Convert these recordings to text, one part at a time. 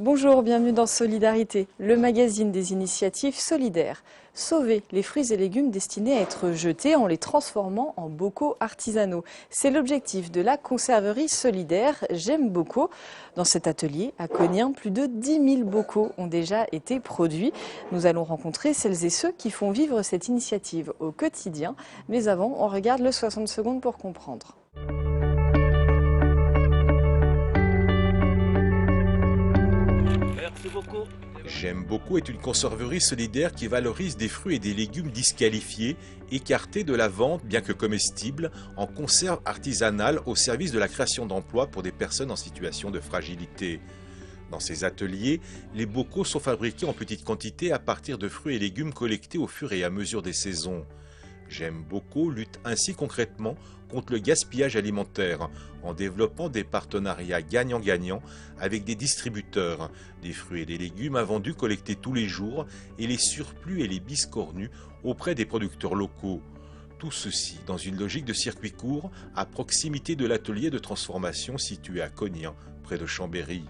Bonjour, bienvenue dans Solidarité, le magazine des initiatives solidaires. Sauver les fruits et légumes destinés à être jetés en les transformant en bocaux artisanaux. C'est l'objectif de la conserverie solidaire J'aime Bocaux. Dans cet atelier, à Cognien, plus de 10 000 bocaux ont déjà été produits. Nous allons rencontrer celles et ceux qui font vivre cette initiative au quotidien. Mais avant, on regarde le 60 secondes pour comprendre. Merci beaucoup. J'aime beaucoup est une conserverie solidaire qui valorise des fruits et des légumes disqualifiés, écartés de la vente bien que comestibles, en conserve artisanale au service de la création d'emplois pour des personnes en situation de fragilité. Dans ces ateliers, les bocaux sont fabriqués en petite quantité à partir de fruits et légumes collectés au fur et à mesure des saisons. J'aime Bocaux lutte ainsi concrètement contre le gaspillage alimentaire en développant des partenariats gagnant-gagnant avec des distributeurs, des fruits et des légumes invendus collectés tous les jours et les surplus et les biscornus auprès des producteurs locaux. Tout ceci dans une logique de circuit court à proximité de l'atelier de transformation situé à Cognien, près de Chambéry.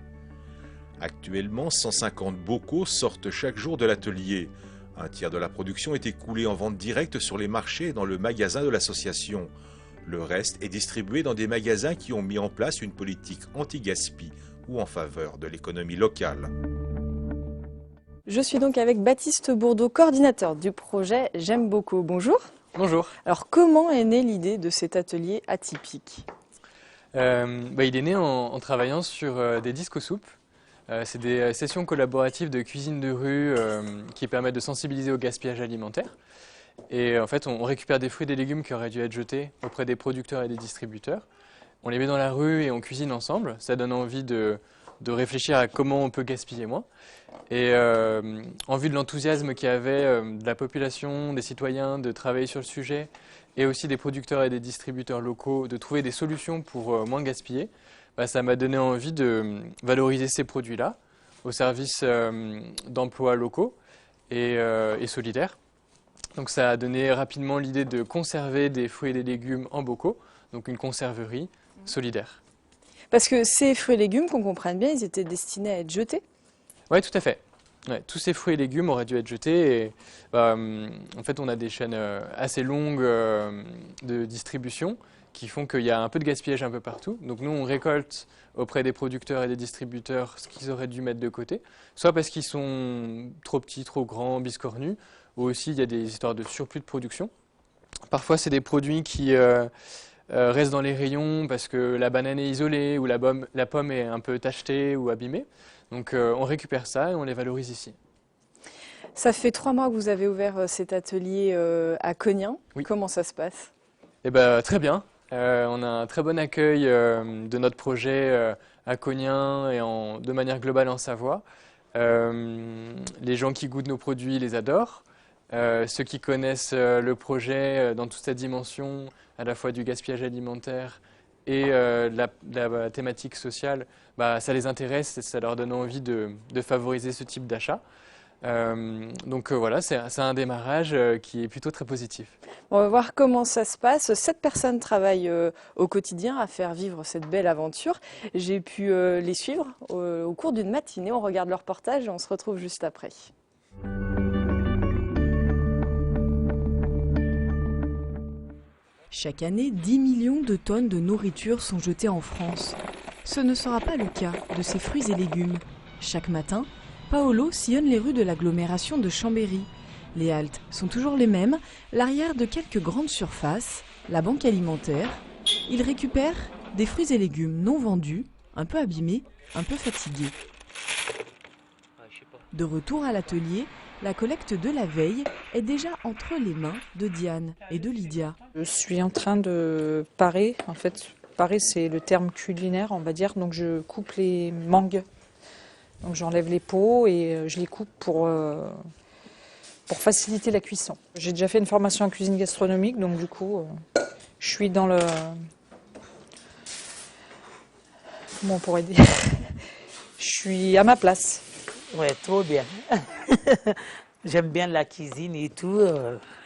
Actuellement, 150 bocaux sortent chaque jour de l'atelier. Un tiers de la production est écoulé en vente directe sur les marchés et dans le magasin de l'association. Le reste est distribué dans des magasins qui ont mis en place une politique anti-gaspi ou en faveur de l'économie locale. Je suis donc avec Baptiste Bourdeau, coordinateur du projet J'aime Bocaux. Bonjour. Bonjour. Alors comment est née l'idée de cet atelier atypique ? Il est né en travaillant sur des disques aux soupes. C'est des sessions collaboratives de cuisine de rue qui permettent de sensibiliser au gaspillage alimentaire. Et en fait, on récupère des fruits et des légumes qui auraient dû être jetés auprès des producteurs et des distributeurs. On les met dans la rue et on cuisine ensemble. Ça donne envie de réfléchir à comment on peut gaspiller moins. Et en vue de l'enthousiasme qu'il y avait de la population, des citoyens, de travailler sur le sujet, et aussi des producteurs et des distributeurs locaux, de trouver des solutions pour moins gaspiller, ça m'a donné envie de valoriser ces produits-là au service d'emplois locaux et solidaires. Donc ça a donné rapidement l'idée de conserver des fruits et des légumes en bocaux, donc une conserverie solidaire. Parce que ces fruits et légumes, qu'on comprenne bien, ils étaient destinés à être jetés ? Oui, tout à fait. Ouais, tous ces fruits et légumes auraient dû être jetés. Et, en fait, on a des chaînes assez longues de distribution qui font qu'il y a un peu de gaspillage un peu partout. Donc nous, on récolte auprès des producteurs et des distributeurs ce qu'ils auraient dû mettre de côté, soit parce qu'ils sont trop petits, trop grands, biscornus, ou aussi il y a des histoires de surplus de production. Parfois, c'est des produits qui restent dans les rayons parce que la banane est isolée ou la pomme est un peu tachetée ou abîmée. Donc on récupère ça et on les valorise ici. Ça fait 3 mois que vous avez ouvert cet atelier à Cognien. Oui. Comment ça se passe ? Très bien. On a un très bon accueil de notre projet à Cognien et de manière globale en Savoie. Les gens qui goûtent nos produits les adorent. Ceux qui connaissent le projet dans toute sa dimension, à la fois du gaspillage alimentaire et la thématique sociale, ça les intéresse et ça leur donne envie de favoriser ce type d'achat. Voilà, c'est un démarrage qui est plutôt très positif. On va voir comment ça se passe. 7 personnes travaillent au quotidien à faire vivre cette belle aventure. J'ai pu les suivre au cours d'une matinée. On regarde leur reportage et on se retrouve juste après. Chaque année, 10 millions de tonnes de nourriture sont jetées en France. Ce ne sera pas le cas de ces fruits et légumes. Chaque matin, Paolo sillonne les rues de l'agglomération de Chambéry. Les haltes sont toujours les mêmes, l'arrière de quelques grandes surfaces, la banque alimentaire. Il récupère des fruits et légumes non vendus, un peu abîmés, un peu fatigués. De retour à l'atelier, la collecte de la veille est déjà entre les mains de Diane et de Lydia. Je suis en train de parer. En fait, parer, c'est le terme culinaire, on va dire. Donc, je coupe les mangues. Donc, j'enlève les peaux et je les coupe pour faciliter la cuisson. J'ai déjà fait une formation en cuisine gastronomique, donc du coup, je suis dans le... Comment on pourrait dire ? Je suis à ma place. Ouais, trop bien. J'aime bien la cuisine et tout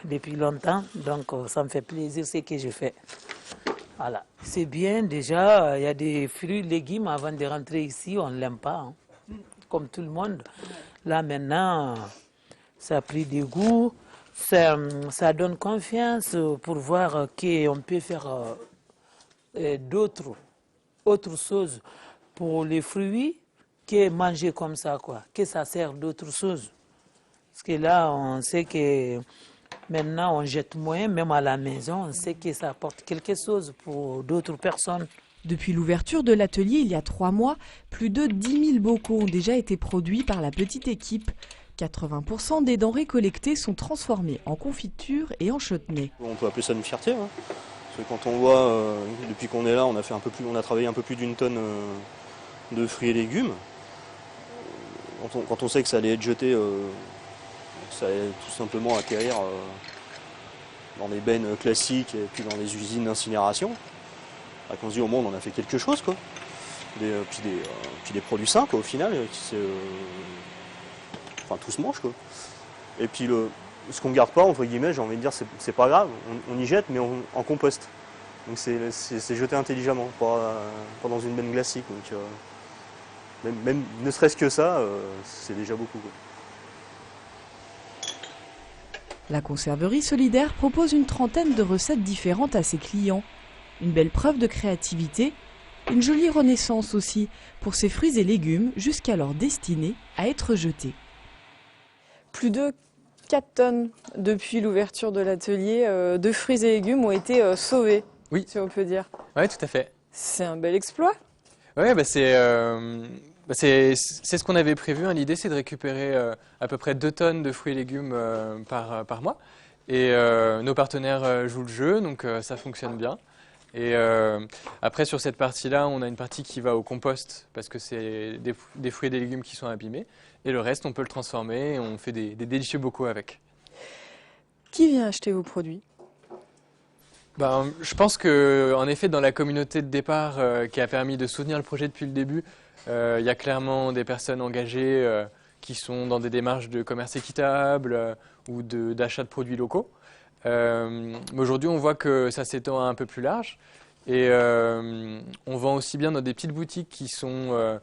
depuis longtemps, donc ça me fait plaisir ce que je fais. Voilà. C'est bien déjà, il y a des fruits, légumes avant de rentrer ici, on ne l'aime pas. comme tout le monde. Là maintenant, ça a pris du goût, ça donne confiance pour voir qu'on peut faire autre chose pour les fruits que manger comme ça, quoi, que ça sert d'autres choses. Parce que là, on sait que maintenant, on jette moins, même à la maison, on sait que ça apporte quelque chose pour d'autres personnes. Depuis l'ouverture de l'atelier il y a 3 mois, plus de 10 000 bocaux ont déjà été produits par la petite équipe. 80% des denrées collectées sont transformées en confiture et en chutney. On peut appeler ça une fierté, hein. Parce que quand on voit, depuis qu'on est là, on a travaillé un peu plus d'1 tonne de fruits et légumes. Quand on sait que ça allait être jeté, ça allait tout simplement atterrir dans des bennes classiques et puis dans les usines d'incinération. On se dit au monde on a fait quelque chose, quoi. Puis des produits sains, quoi, au final, tout se mange, quoi. Et puis ce qu'on ne garde pas, entre guillemets, j'ai envie de dire, c'est pas grave, on y jette, mais en compost. Donc c'est jeté intelligemment, pas dans une benne classique. Donc même ne serait-ce que ça, c'est déjà beaucoup, quoi. La conserverie solidaire propose une trentaine de recettes différentes à ses clients. Une belle preuve de créativité, une jolie renaissance aussi pour ces fruits et légumes jusqu'alors destinés à être jetés. Plus de 4 tonnes depuis l'ouverture de l'atelier de fruits et légumes ont été sauvés, Oui. Si on peut dire. Oui, tout à fait. C'est un bel exploit. Oui, c'est ce qu'on avait prévu, hein. L'idée, c'est de récupérer à peu près 2 tonnes de fruits et légumes par mois. Et nos partenaires jouent le jeu, donc ça fonctionne bien. Et après, sur cette partie-là, on a une partie qui va au compost, parce que c'est des fruits et des légumes qui sont abîmés. Et le reste, on peut le transformer et on fait des délicieux bocaux avec. Qui vient acheter vos produits ? Je pense qu'en effet, dans la communauté de départ qui a permis de soutenir le projet depuis le début, il y a clairement des personnes engagées qui sont dans des démarches de commerce équitable ou d'achat de produits locaux. Mais aujourd'hui, on voit que ça s'étend à un peu plus large. Et on vend aussi bien dans des petites boutiques qui sont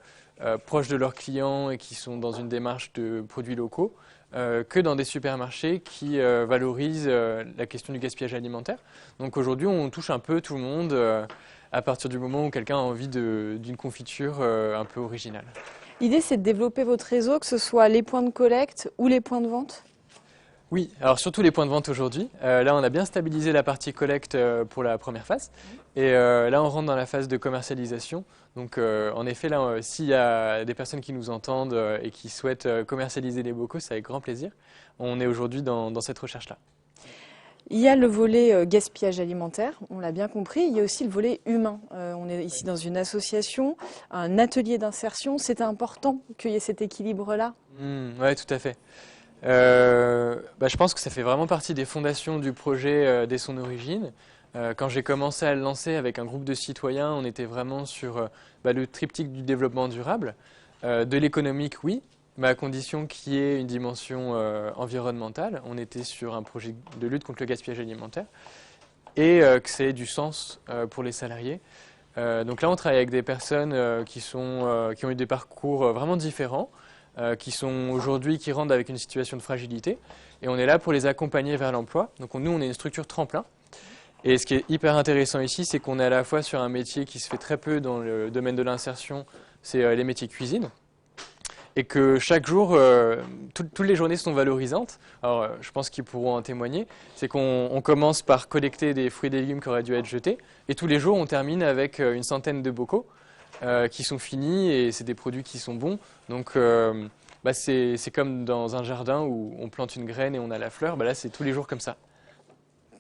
proches de leurs clients et qui sont dans une démarche de produits locaux, que dans des supermarchés qui valorisent la question du gaspillage alimentaire. Donc aujourd'hui, on touche un peu tout le monde à partir du moment où quelqu'un a envie d'une confiture un peu originale. L'idée, c'est de développer votre réseau, que ce soit les points de collecte ou les points de vente ? Oui, alors surtout les points de vente aujourd'hui. Là, on a bien stabilisé la partie collecte pour la première phase. Et là, on rentre dans la phase de commercialisation. Donc, en effet, là, s'il y a des personnes qui nous entendent et qui souhaitent commercialiser les bocaux, c'est avec grand plaisir. On est aujourd'hui dans cette recherche-là. Il y a le volet gaspillage alimentaire, on l'a bien compris. Il y a aussi le volet humain. On est ici dans une association, un atelier d'insertion. C'est important qu'il y ait cet équilibre-là. Oui, tout à fait. Je pense que ça fait vraiment partie des fondations du projet dès son origine. Quand j'ai commencé à le lancer avec un groupe de citoyens, on était vraiment sur le triptyque du développement durable. De l'économique, oui, mais à condition qu'il y ait une dimension environnementale. On était sur un projet de lutte contre le gaspillage alimentaire et que ça ait du sens pour les salariés. Donc là, on travaille avec des personnes qui ont eu des parcours vraiment différents, qui sont aujourd'hui, qui rentrent avec une situation de fragilité. Et on est là pour les accompagner vers l'emploi. Donc nous, on est une structure tremplin. Et ce qui est hyper intéressant ici, c'est qu'on est à la fois sur un métier qui se fait très peu dans le domaine de l'insertion, c'est les métiers cuisine. Et que chaque jour, toutes les journées sont valorisantes. Alors, je pense qu'ils pourront en témoigner. C'est qu'on commence par collecter des fruits et des légumes qui auraient dû être jetés. Et tous les jours, on termine avec une centaine de bocaux qui sont finis et c'est des produits qui sont bons. Donc, c'est comme dans un jardin où on plante une graine et on a la fleur. Là, c'est tous les jours comme ça.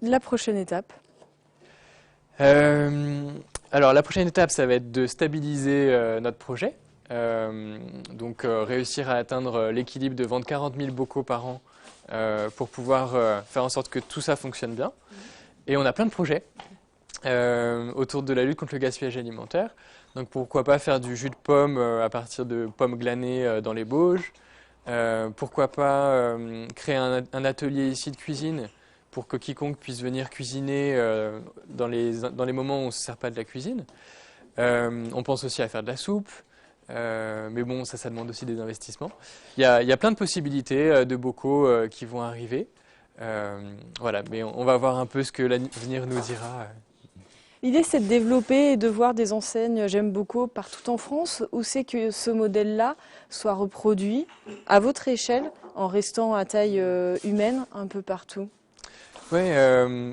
La prochaine étape ? Alors, la prochaine étape, ça va être de stabiliser notre projet. Réussir à atteindre l'équilibre de vendre 40 000 bocaux par an pour pouvoir faire en sorte que tout ça fonctionne bien. Et on a plein de projets autour de la lutte contre le gaspillage alimentaire. Donc pourquoi pas faire du jus de pomme à partir de pommes glanées dans les Bauges. Pourquoi pas créer un atelier ici de cuisine pour que quiconque puisse venir cuisiner dans les moments où on ne se sert pas de la cuisine. On pense aussi à faire de la soupe. Mais bon, ça demande aussi des investissements. Il y a plein de possibilités de bocaux qui vont arriver. Voilà, mais on va voir un peu ce que l'avenir nous dira. L'idée, c'est de développer et de voir des enseignes J'aime beaucoup partout en France, ou c'est que ce modèle-là soit reproduit à votre échelle en restant à taille humaine un peu partout? Oui,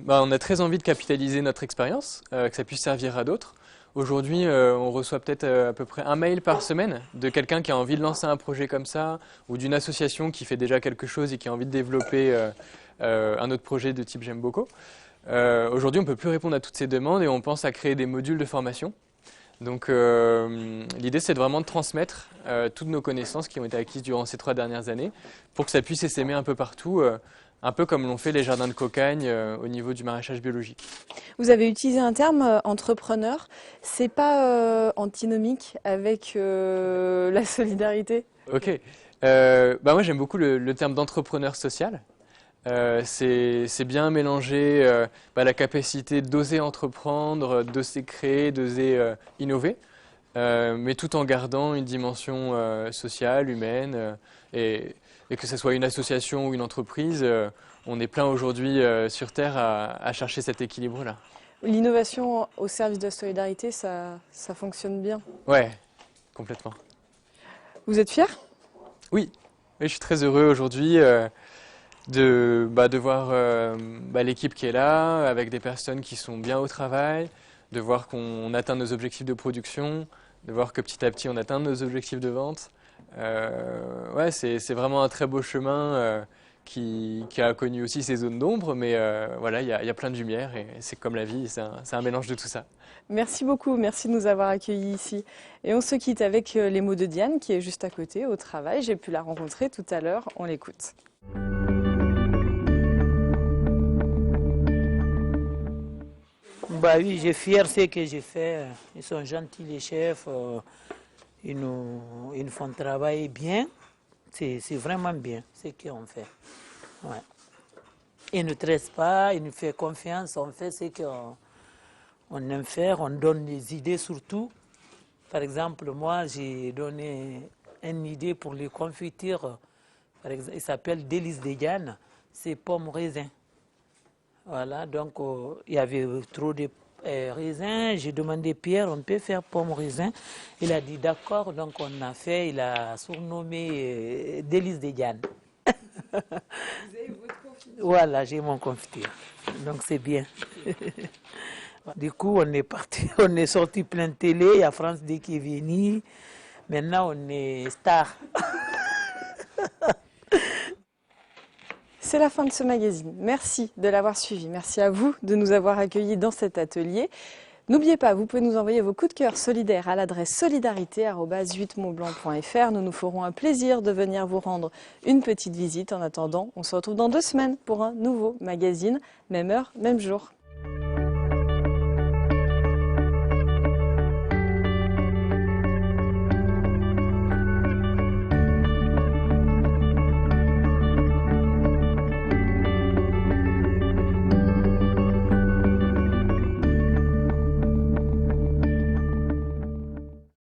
on a très envie de capitaliser notre expérience, que ça puisse servir à d'autres. Aujourd'hui, on reçoit peut-être à peu près un mail par semaine de quelqu'un qui a envie de lancer un projet comme ça, ou d'une association qui fait déjà quelque chose et qui a envie de développer un autre projet de type J'aime beaucoup. Aujourd'hui, on ne peut plus répondre à toutes ces demandes et on pense à créer des modules de formation. Donc l'idée, c'est vraiment de transmettre toutes nos connaissances qui ont été acquises durant ces 3 dernières années pour que ça puisse s'aimer un peu partout, un peu comme l'ont fait les jardins de cocagne au niveau du maraîchage biologique. Vous avez utilisé un terme entrepreneur. C'est pas antinomique avec la solidarité? Ok. Moi, j'aime beaucoup le terme d'entrepreneur social. C'est bien mélanger la capacité d'oser entreprendre, d'oser créer, d'oser innover, mais tout en gardant une dimension sociale, humaine, et que ce soit une association ou une entreprise, on est plein aujourd'hui sur Terre à chercher cet équilibre-là. L'innovation au service de la solidarité, ça fonctionne bien. Ouais, complètement. Vous êtes fier? Oui, je suis très heureux aujourd'hui de voir l'équipe qui est là, avec des personnes qui sont bien au travail, de voir qu'on atteint nos objectifs de production, de voir que petit à petit on atteint nos objectifs de vente. C'est vraiment un très beau chemin qui a connu aussi ses zones d'ombre, mais voilà, il y a plein de lumière et c'est comme la vie, c'est un mélange de tout ça. Merci beaucoup, merci de nous avoir accueillis ici. Et on se quitte avec les mots de Diane qui est juste à côté au travail. J'ai pu la rencontrer tout à l'heure, on l'écoute. Bah oui, j'ai fier de ce que j'ai fait. Ils sont gentils les chefs, ils nous font travailler bien. C'est vraiment bien ce qu'ils fait. Ouais. Ils ne traitent pas, ils nous font confiance, on fait ce qu'on aime faire, on donne des idées surtout. Par exemple, moi j'ai donné une idée pour les confitures. Par exemple, il s'appelle Délices de Diane, c'est pommes raisin. Voilà, donc il y avait trop de raisins. J'ai demandé Pierre, on peut faire pomme raisin. Il a dit d'accord, donc on a fait, il a surnommé Délices de Diane. Vous avez votre confiture? Voilà, j'ai mon confiture. Donc c'est bien. Du coup, on est parti, on est sorti plein de télé, il y a France D qui est venu. Maintenant, on est star. C'est la fin de ce magazine. Merci de l'avoir suivi. Merci à vous de nous avoir accueillis dans cet atelier. N'oubliez pas, vous pouvez nous envoyer vos coups de cœur solidaires à l'adresse solidarité@8montblanc.fr. Nous nous ferons un plaisir de venir vous rendre une petite visite. En attendant, on se retrouve dans 2 semaines pour un nouveau magazine. Même heure, même jour.